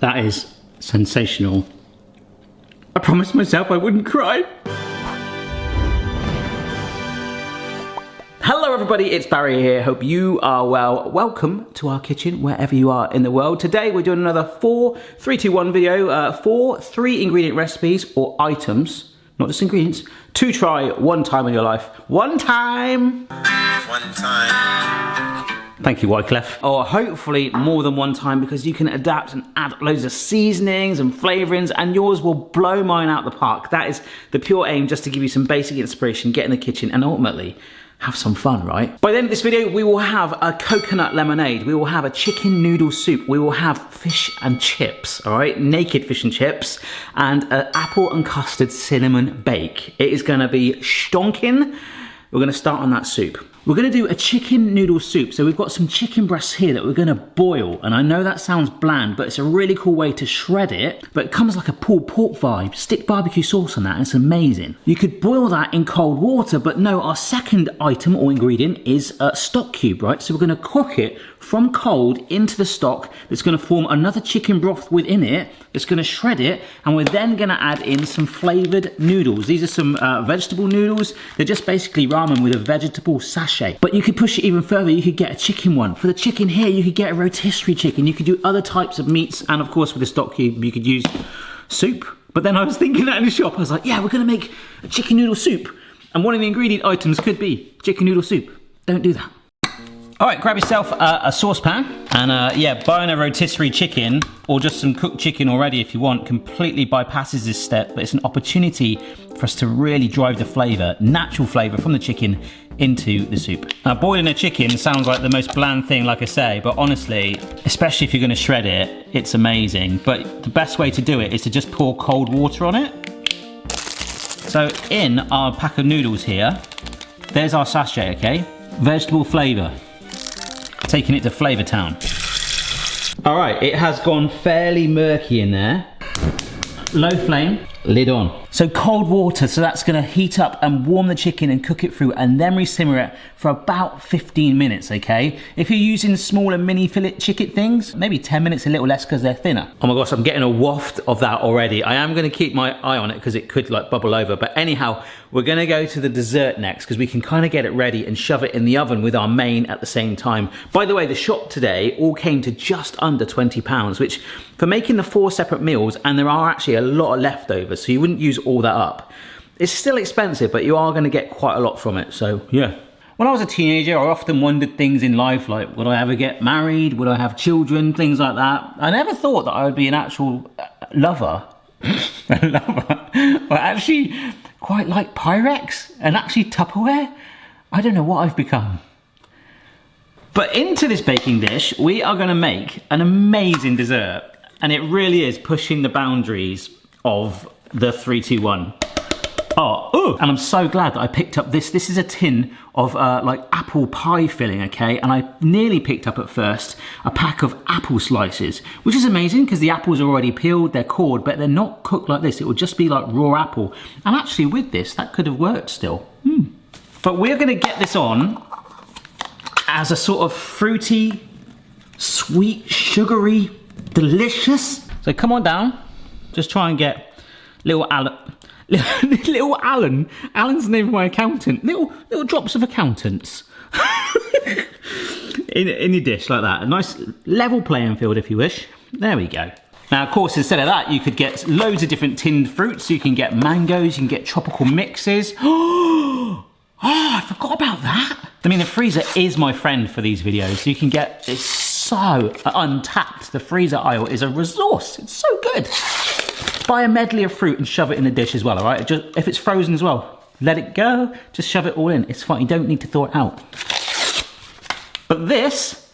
That is sensational. I promised myself I wouldn't cry. Hello everybody, it's Barry here. Hope you are well. Welcome to our kitchen, wherever you are in the world. Today we're doing another 4-3-2-1 video for 3 ingredient recipes or items, not just ingredients, to try one time in your life. One time. One time. Thank you, Wyclef. Or hopefully more than one time, because you can adapt and add loads of seasonings and flavorings, and yours will blow mine out the park. That is the pure aim, just to give you some basic inspiration, get in the kitchen, and ultimately have some fun, right? By the end of this video, we will have a coconut lemonade. We will have a chicken noodle soup. We will have fish and chips, all right? Naked fish and chips, and an apple and custard cinnamon bake. It is gonna be stonking. We're gonna start on that soup. We're gonna do a chicken noodle soup. So we've got some chicken breasts here that we're gonna boil. And I know that sounds bland, but it's a really cool way to shred it. But it comes like a pulled pork vibe. Stick barbecue sauce on that, and it's amazing. You could boil that in cold water, but no, our second item or ingredient is a stock cube, right? So we're gonna cook it from cold into the stock that's gonna form another chicken broth within it. It's gonna shred it, and we're then gonna add in some flavored noodles. These are some vegetable noodles. They're just basically ramen with a vegetable sachet. But you could push it even further. You could get a chicken one. For the chicken here, you could get a rotisserie chicken. You could do other types of meats, and of course with the stock cube, you could use soup. But then I was thinking that in the shop, I was like, yeah, we're gonna make a chicken noodle soup, and one of the ingredient items could be chicken noodle soup. Don't do that. All right, grab yourself a saucepan, and yeah, buying a rotisserie chicken or just some cooked chicken already if you want completely bypasses this step, but it's an opportunity for us to really drive the flavour, natural flavour from the chicken into the soup. Now, boiling a chicken sounds like the most bland thing, like I say, but honestly, especially if you're gonna shred it, it's amazing. But the best way to do it is to just pour cold water on it. So in our pack of noodles here, there's our sachet, okay? Vegetable flavour. Taking it to Flavour Town. All right, it has gone fairly murky in there. Low flame, lid on. So cold water, so that's gonna heat up and warm the chicken and cook it through, and then re-simmer it for about 15 minutes, okay? If you're using smaller mini fillet chicken things, maybe 10 minutes, a little less because they're thinner. Oh my gosh, I'm getting a waft of that already. I am gonna keep my eye on it because it could like bubble over, but anyhow, we're gonna go to the dessert next because we can kind of get it ready and shove it in the oven with our main at the same time. By the way, the shop today all came to just under £20, which for making the 4 separate meals, and there are actually a lot of leftovers, so you wouldn't use all that up. It's still expensive, but you are gonna get quite a lot from it, so yeah. When I was a teenager, I often wondered things in life like, would I ever get married? Would I have children? Things like that. I never thought that I would be an actual lover. A lover. But actually quite like Pyrex and actually Tupperware. I don't know what I've become. But into this baking dish, we are gonna make an amazing dessert. And it really is pushing the boundaries of the 3-2-1. Oh, and I'm so glad that I picked up this. This is a tin of like apple pie filling, okay? And I nearly picked up at first a pack of apple slices, which is amazing because the apples are already peeled, they're cored, but they're not cooked like this. It would just be like raw apple. And actually with this, that could have worked still. But we're gonna get this on as a sort of fruity, sweet, sugary, delicious. So come on down, just try and get little Alan. Little Alan. Alan's the name of my accountant. Little drops of accountants. in your dish like that. A nice level playing field if you wish. There we go. Now of course instead of that you could get loads of different tinned fruits. You can get mangoes, you can get tropical mixes. Oh, I forgot about that. I mean the freezer is my friend for these videos. You can get, it's so untapped. The freezer aisle is a resource. It's so good. Buy a medley of fruit and shove it in the dish as well, all right? Just, if it's frozen as well, let it go, just shove it all in. It's fine, you don't need to thaw it out. But this,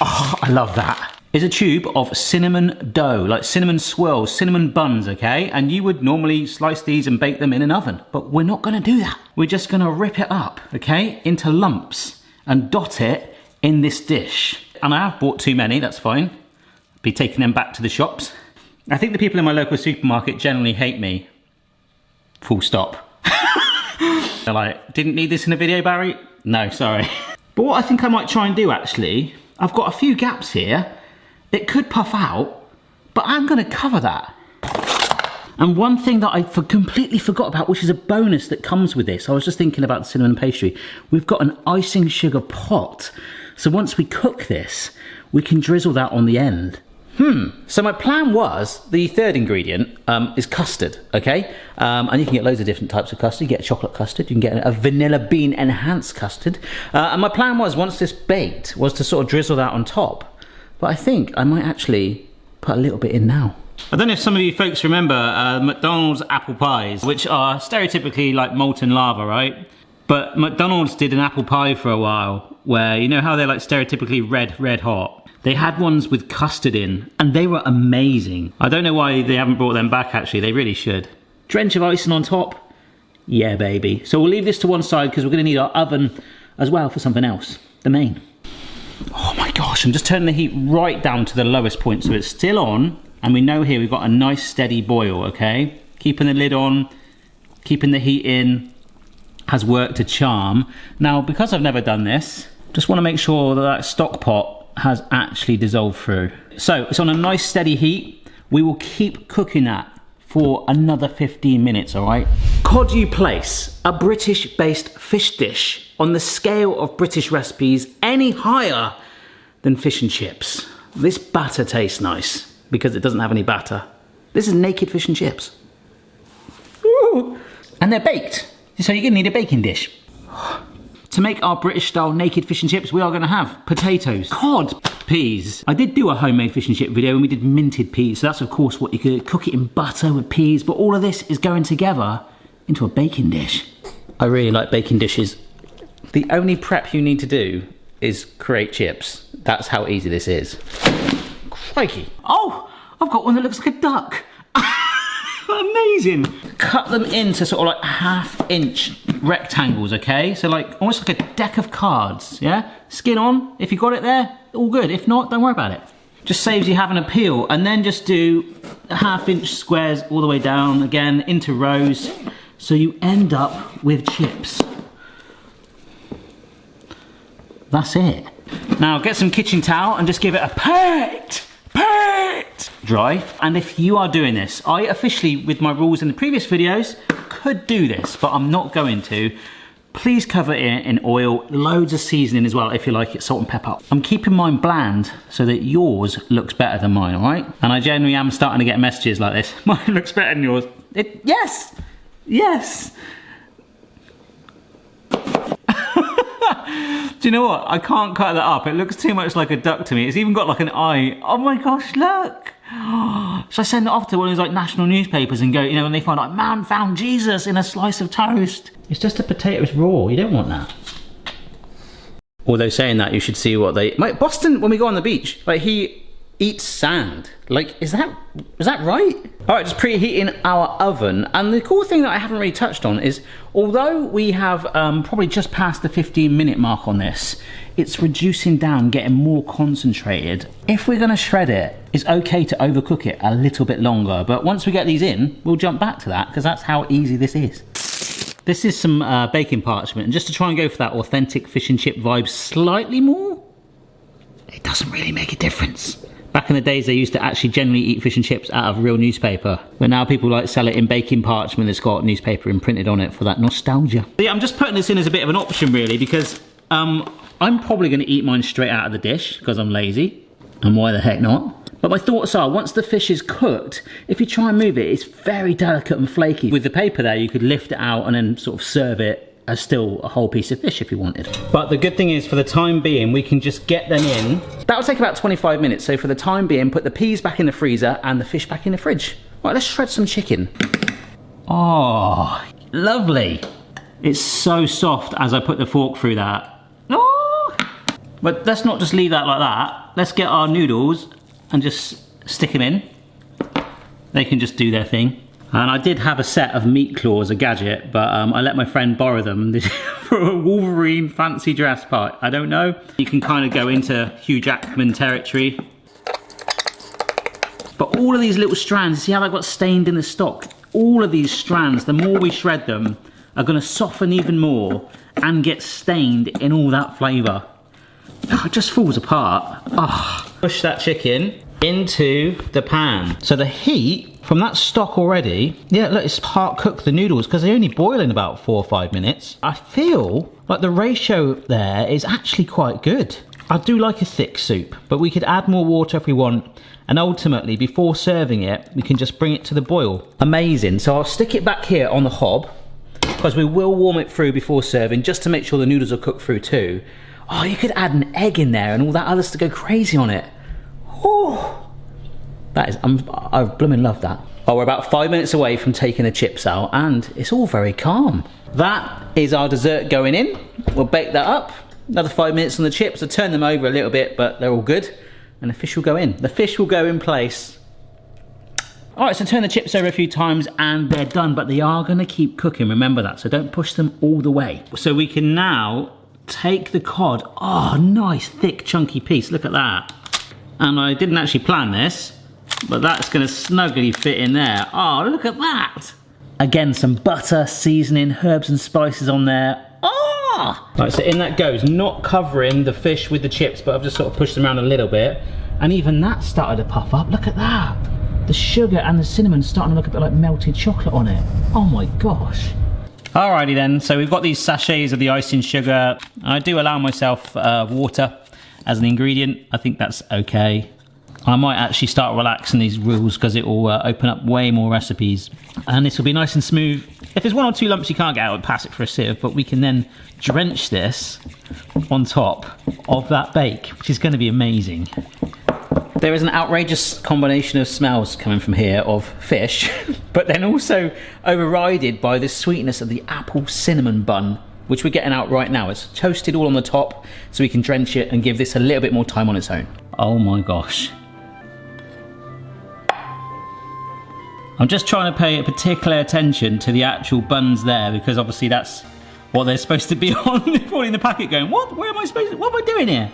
oh, I love that, is a tube of cinnamon dough, like cinnamon swirls, cinnamon buns, okay? And you would normally slice these and bake them in an oven, but we're not gonna do that. We're just gonna rip it up, okay, into lumps and dot it in this dish. And I have bought too many, that's fine. Be taking them back to the shops. I think the people in my local supermarket generally hate me. Full stop. They're like, didn't need this in a video, Barry? No, sorry. But what I think I might try and do actually, I've got a few gaps here. It could puff out, but I'm gonna cover that. And one thing that I completely forgot about, which is a bonus that comes with this, I was just thinking about the cinnamon pastry. We've got an icing sugar pot. So once we cook this, we can drizzle that on the end. So my plan was, the third ingredient is custard, okay? And you can get loads of different types of custard. You get a chocolate custard, you can get a vanilla bean enhanced custard. And my plan was, once this baked, was to sort of drizzle that on top. But I think I might actually put a little bit in now. I don't know if some of you folks remember McDonald's apple pies, which are stereotypically like molten lava, right? But McDonald's did an apple pie for a while, where you know how they're like stereotypically red hot? They had ones with custard in, and they were amazing. I don't know why they haven't brought them back actually, they really should. Drench of icing on top, yeah baby. So we'll leave this to one side because we're gonna need our oven as well for something else, the main. Oh my gosh, I'm just turning the heat right down to the lowest point so it's still on, and we know here we've got a nice steady boil, okay? Keeping the lid on, keeping the heat in, has worked a charm. Now, because I've never done this, just wanna make sure that that stock pot has actually dissolved through. So it's on a nice steady heat. We will keep cooking that for another 15 minutes, all right? Could you place a British-based fish dish on the scale of British recipes any higher than fish and chips? This batter tastes nice because it doesn't have any batter. This is naked fish and chips. Ooh. And they're baked, so you're gonna need a baking dish. To make our British style naked fish and chips, we are gonna have potatoes, cod, peas. I did do a homemade fish and chip video and we did minted peas, so that's of course what you could cook it in butter with peas, but all of this is going together into a baking dish. I really like baking dishes. The only prep you need to do is create chips. That's how easy this is. Crikey. Oh, I've got one that looks like a duck. Amazing. Cut them into sort of like 1/2-inch rectangles, okay? So like almost like a deck of cards, yeah? Skin on, if you got it there, all good. If not, don't worry about it. Just saves you having a peel, and then just do 1/2-inch squares all the way down, again, into rows, so you end up with chips. That's it. Now get some kitchen towel and just give it a pat. Dry. And if you are doing this, I officially, with my rules in the previous videos, could do this, but I'm not going to. Please cover it in oil, loads of seasoning as well if you like it, salt and pepper. I'm keeping mine bland so that yours looks better than mine, all right? And I generally am starting to get messages like this. Mine looks better than yours. Yes, yes. Do you know what? I can't cut that up. It looks too much like a duck to me. It's even got like an eye. Oh my gosh, look. Should I send it off to one of those like national newspapers and go, you know, when they find like, man found Jesus in a slice of toast. It's just a potato, it's raw. You don't want that. Although saying that, you should see what they... Like Boston, when we go on the beach, like he eats sand. Like, is that right? All right, just preheating our oven. And the cool thing that I haven't really touched on is, although we have probably just past the 15-minute mark on this, it's reducing down, getting more concentrated. If we're gonna shred it, it's okay to overcook it a little bit longer, but once we get these in, we'll jump back to that because that's how easy this is. This is some baking parchment, and just to try and go for that authentic fish and chip vibe slightly more, it doesn't really make a difference. Back in the days, they used to actually generally eat fish and chips out of real newspaper. But now people like sell it in baking parchment that's got newspaper imprinted on it for that nostalgia. Yeah, I'm just putting this in as a bit of an option really, because I'm probably gonna eat mine straight out of the dish because I'm lazy. And why the heck not? But my thoughts are, once the fish is cooked, if you try and move it, it's very delicate and flaky. With the paper there, you could lift it out and then sort of serve it as still a whole piece of fish if you wanted. But the good thing is, for the time being, we can just get them in. That'll take about 25 minutes, so for the time being, put the peas back in the freezer and the fish back in the fridge. Right, let's shred some chicken. Oh, lovely. It's so soft as I put the fork through that. Oh! But let's not just leave that like that. Let's get our noodles and just stick them in. They can just do their thing. And I did have a set of meat claws, a gadget, but I let my friend borrow them for a Wolverine fancy dress part. I don't know. You can kind of go into Hugh Jackman territory. But all of these little strands, see how they got stained in the stock? All of these strands, the more we shred them, are gonna soften even more and get stained in all that flavour. Oh, it just falls apart. Oh. Push that chicken into the pan. So the heat from that stock already, yeah, look, it's part cooked the noodles because they only boil in about 4 or 5 minutes. I feel like the ratio there is actually quite good. I do like a thick soup, but we could add more water if we want. And ultimately, before serving it, we can just bring it to the boil. Amazing. So I'll stick it back here on the hob because we will warm it through before serving just to make sure the noodles are cooked through too. Oh, you could add an egg in there and all that others to go crazy on it. Oh, that is, I blooming love that. Oh, we're about 5 minutes away from taking the chips out and it's all very calm. That is our dessert going in. We'll bake that up. Another 5 minutes on the chips. I'll turn them over a little bit, but they're all good. And the fish will go in. The fish will go in place. All right, so turn the chips over a few times and they're done, but they are gonna keep cooking, remember that. So don't push them all the way. So we can now take the cod. Oh, nice, thick, chunky piece, look at that. And I didn't actually plan this, but that's gonna snugly fit in there. Oh, look at that. Again, some butter, seasoning, herbs and spices on there. Oh! Right, so in that goes, not covering the fish with the chips, but I've just sort of pushed them around a little bit. And even that started to puff up, look at that. The sugar and the cinnamon starting to look a bit like melted chocolate on it. Oh my gosh. Alrighty then, so we've got these sachets of the icing sugar. I do allow myself water as an ingredient. I think that's okay. I might actually start relaxing these rules because it will open up way more recipes. And this will be nice and smooth. If there's 1 or 2 lumps you can't get out, pass it for a sieve, but we can then drench this on top of that bake, which is going to be amazing. There is an outrageous combination of smells coming from here of fish, but then also overrided by the sweetness of the apple cinnamon bun, which we're getting out right now. It's toasted all on the top, so we can drench it and give this a little bit more time on its own. Oh my gosh. I'm just trying to pay particular attention to the actual buns there because obviously that's what they're supposed to be on. They're in the packet going, what? Where am I supposed to, what am I doing here?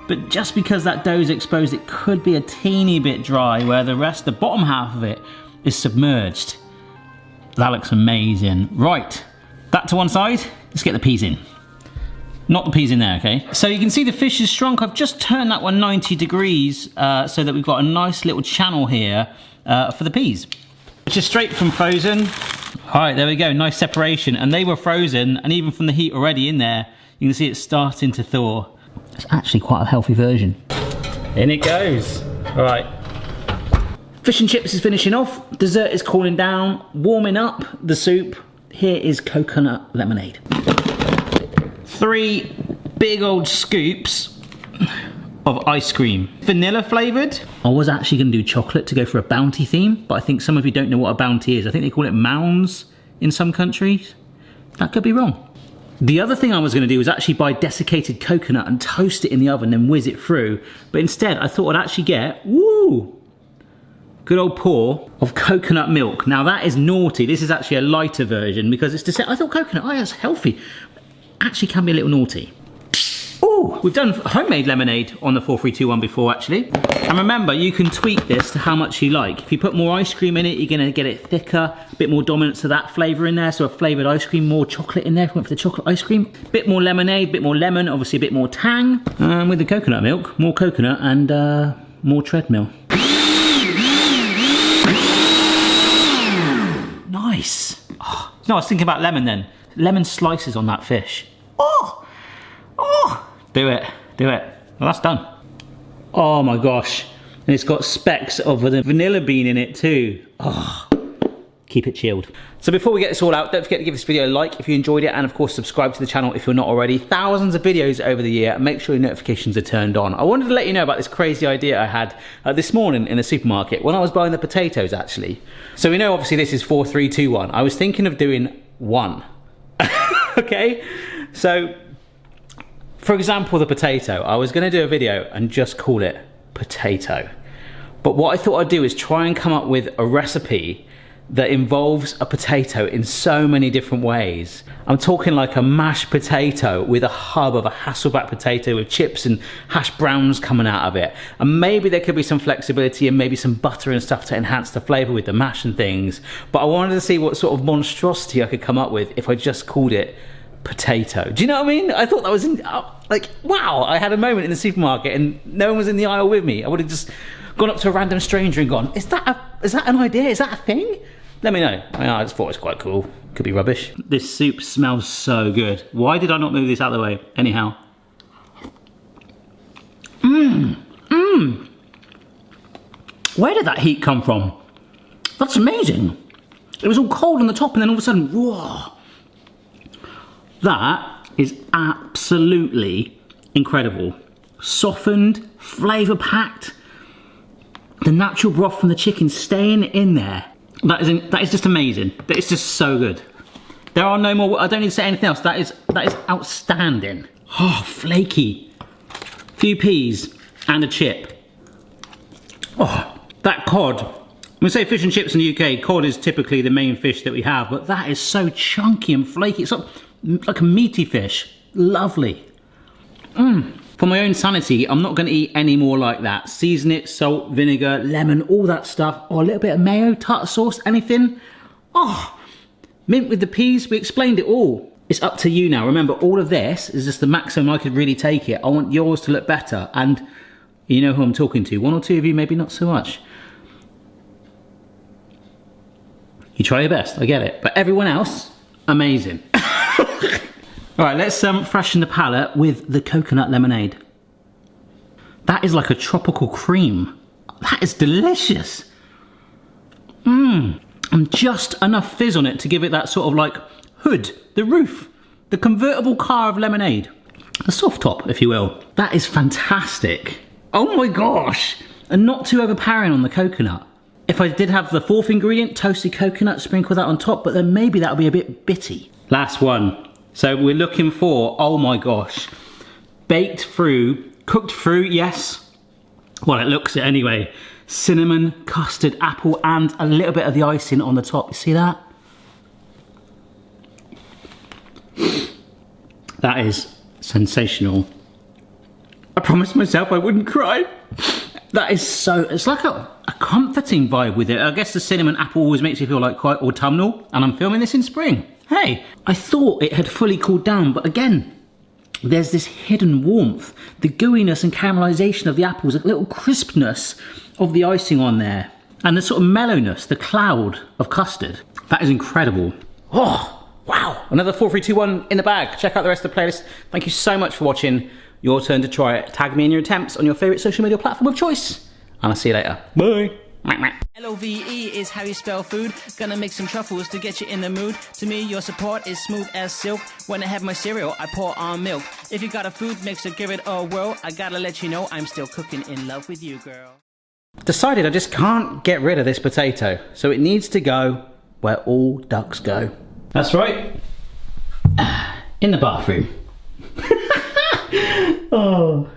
But just because that dough's exposed, it could be a teeny bit dry where the rest, the bottom half of it is submerged. That looks amazing. Right, that to one side, let's get the peas in. Not the peas in there, okay? So you can see the fish is shrunk. I've just turned that one 90 degrees so that we've got a nice little channel here for the peas. Which is straight from frozen. All right, there we go, nice separation. And they were frozen, and even from the heat already in there, you can see it's starting to thaw. It's actually quite a healthy version. In it goes. All right. Fish and chips is finishing off. Dessert is cooling down, warming up the soup. Here is coconut lemonade. 3 big old scoops of ice cream. Vanilla flavoured. I was actually going to do chocolate to go for a bounty theme, but I think some of you don't know what a bounty is. I think they call it mounds in some countries. That could be wrong. The other thing I was going to do was actually buy desiccated coconut and toast it in the oven and whiz it through. But instead, I thought I'd actually get, woo, good old pour of coconut milk. Now that is naughty. This is actually a lighter version because it's I thought coconut, oh, that's healthy. Actually can be a little naughty. Ooh, we've done homemade lemonade on the 4321 before actually. And remember, you can tweak this to how much you like. If you put more ice cream in it, you're gonna get it thicker, a bit more dominance of that flavour in there. So a flavoured ice cream, more chocolate in there if you went for the chocolate ice cream. Bit more lemonade, bit more lemon, obviously a bit more tang. And with the coconut milk, more coconut and more treadmill. Nice. Oh, no, I was thinking about lemon then. Lemon slices on that fish. Oh, oh. Do it, do it. Well, that's done. Oh my gosh. And it's got specks of the vanilla bean in it too. Oh, keep it chilled. So before we get this all out, don't forget to give this video a like if you enjoyed it, and of course subscribe to the channel if you're not already. Thousands of videos over the year, make sure your notifications are turned on. I wanted to let you know about this crazy idea I had this morning in the supermarket when I was buying the potatoes actually. So we know obviously this is 4321. I was thinking of doing 1. Okay, so for example, the potato, I was going to do a video and just call it potato. But what I thought I'd do is try and come up with a recipe that involves a potato in so many different ways. I'm talking like a mashed potato with a hub of a Hasselback potato with chips and hash browns coming out of it. And maybe there could be some flexibility and maybe some butter and stuff to enhance the flavour with the mash and things. But I wanted to see what sort of monstrosity I could come up with if I just called it potato. Do you know what I mean? I thought that was like, wow, I had a moment in the supermarket and no one was in the aisle with me. I would have just gone up to a random stranger and gone, is that an idea? Is that a thing? Let me know. I just thought it was quite cool. Could be rubbish. This soup smells so good. Why did I not move this out of the way? Anyhow. Where did that heat come from? That's amazing. It was all cold on the top and then all of a sudden, whoa. That is absolutely incredible. Softened, flavour packed. The natural broth from the chicken staying in there. That is just amazing. That is just so good. There are no more, I don't need to say anything else. That is outstanding. Oh, flaky. Few peas and a chip. Oh, that cod. When we say fish and chips in the UK, cod is typically the main fish that we have, but that is so chunky and flaky. It's like a meaty fish. Lovely. For my own sanity, I'm not going to eat any more like that. Season it, salt, vinegar, lemon, all that stuff. Or a little bit of mayo, tartar sauce, anything. Oh, mint with the peas. We explained it all. It's up to you now. Remember, all of this is just the maximum I could really take it. I want yours to look better. And you know who I'm talking to. One or two of you, maybe not so much. You try your best, I get it. But everyone else, amazing. All right, let's freshen the palate with the coconut lemonade. That is like a tropical cream. That is delicious. And just enough fizz on it to give it that sort of like hood, the roof, the convertible car of lemonade. The soft top, if you will. That is fantastic. Oh my gosh. And not too overpowering on the coconut. If I did have the fourth ingredient, toasted coconut, sprinkle that on top, but then maybe that would be a bit bitty. Last one. So we're looking for, oh my gosh, baked through, cooked through, yes. Well, it looks it anyway. Cinnamon, custard, apple, and a little bit of the icing on the top. You see that? That is sensational. I promised myself I wouldn't cry. That is so, it's like a comforting vibe with it. I guess the cinnamon apple always makes you feel like quite autumnal, and I'm filming this in spring. Hey, I thought it had fully cooled down, but again, there's this hidden warmth, the gooiness and caramelization of the apples, a little crispness of the icing on there, and the sort of mellowness, the cloud of custard. That is incredible. Oh, wow. Another 4, 3, 2, 1 in the bag. Check out the rest of the playlist. Thank you so much for watching. Your turn to try it. Tag me in your attempts on your favorite social media platform of choice, and I'll see you later. Bye. L-O-V-E is how you spell food. Gonna make some truffles to get you in the mood. To me, your support is smooth as silk. When I have my cereal, I pour on milk. If you got a food mixer, give it a whirl. I gotta let you know I'm still cooking in love with you, girl. Decided I just can't get rid of this potato, so it needs to go where all ducks go. That's right. In the bathroom. Oh.